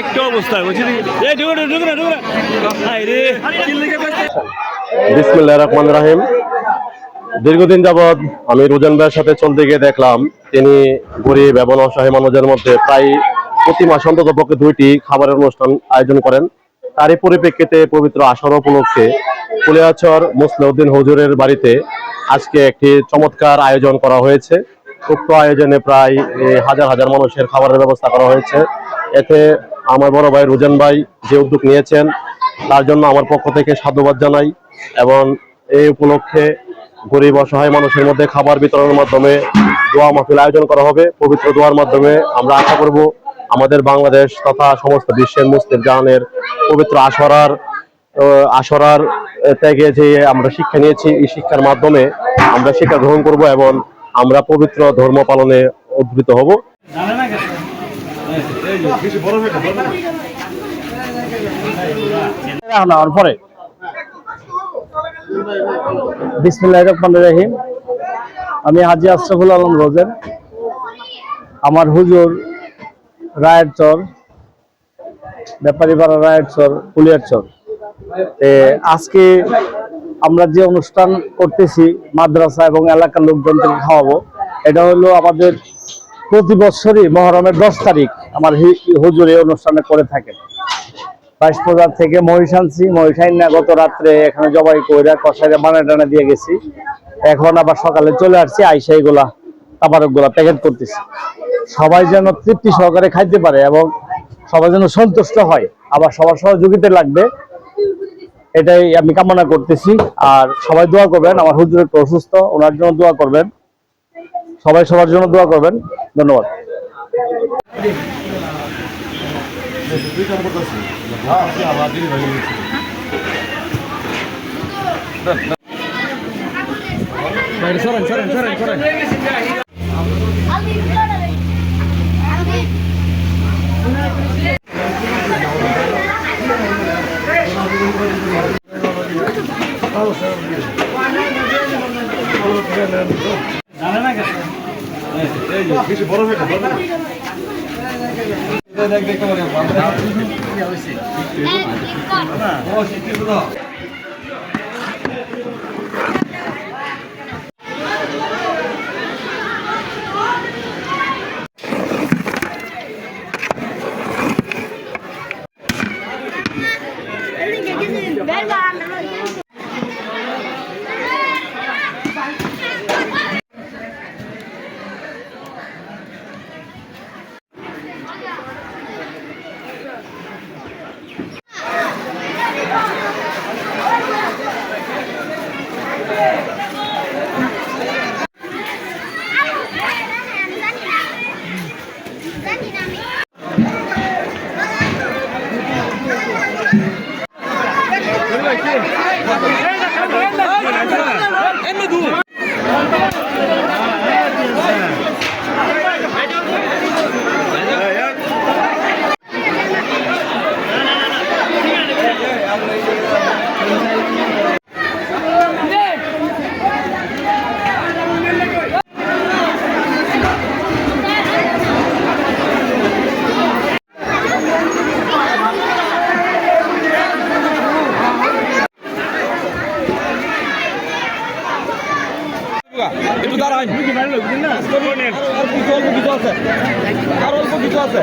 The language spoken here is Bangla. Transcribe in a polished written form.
একটা অবস্থা বলছি বিসমিল্লাহির রহমানির রহিম। দীর্ঘদিন যাবৎ আমি রুজন ভাইয়ের সাথে চলতে গিয়ে দেখলাম তিনি গরিব এবং অসহায় মানুষের মধ্যে প্রায় প্রতি মাসে অন্তত পক্ষে 2টি খাবারের অনুষ্ঠান আয়োজন করেন। তারই পরিপ্রেক্ষিতে পবিত্র আশারা উপলক্ষে কুলিয়াচর মুসলিউদ্দিন হুজুরের বাড়িতে আজকে একটি চমৎকার আয়োজন করা হয়েছে। উক্ত আয়োজনে প্রায় হাজার হাজার মানুষের খাবারের ব্যবস্থা করা হয়েছে। এতে আমার বড় ভাই রুজন ভাই যে উদ্যোগ নিয়েছেন তার জন্য আমার পক্ষ থেকে সাধুবাদ জানাই এবং এই উপলক্ষে গরিব অসহায় মানুষের মধ্যে খাবার বিতরণের মাধ্যমে দোয়া মাহফিল আয়োজন করা হবে। পবিত্র দোয়ার মাধ্যমে আমরা আশা করব আমাদের বাংলাদেশ তথা সমস্ত বিশ্বের মুসলিম জাহানের পবিত্র আশরার ত্যাগে যে আমরা শিক্ষা নিয়েছি, এই শিক্ষার মাধ্যমে আমরা শিক্ষা গ্রহণ করব এবং আমরা পবিত্র ধর্ম পালনে উদ্বুদ্ধ হব। বিসমিল্লাহির রহমানির রহিম। আমি হাজী আশরাফুল আলম রোজেন। আমার হুজুর রায়েরচর, ব্যাপারীপাড়া রায়েরচর, কুলিয়ারচর। আজকে আমরা যে অনুষ্ঠান করতেছি মাদ্রাসা এবং এলাকার লোকজনকে খাওয়াবো, এটা হলো আমাদের প্রতি বছরই মহরমের 10 তারিখ আমার হুজুর এই অনুষ্ঠানে করে থাকেন। বাইশবাজার থেকে মহিষ আনছি, মহিষ আইনা গত রাত্রে এখানে জবাই কইরা কষাইরা বানা টানা দিয়ে গেছি। এখন আবার সকালে চলে আসছি, আইসা এগুলা তাবারকগুলা প্যাকেট করতেছি। সবাই যেন তৃপ্তি সহকারে খাইতে পারে এবং সবাই যেন সন্তুষ্ট হয়, আবার সবার সহযোগিতা লাগবে, এটাই আমি কামনা করতেছি। আর সবাই দোয়া করবেন, আমার হুজুর একটু অসুস্থ, ওনার জন্য দোয়া করবেন, সবাই সবার জন্য দোয়া করবেন। ধন্যবাদ। একটু দাঁড়ান, আর অল্প কিছু আছে।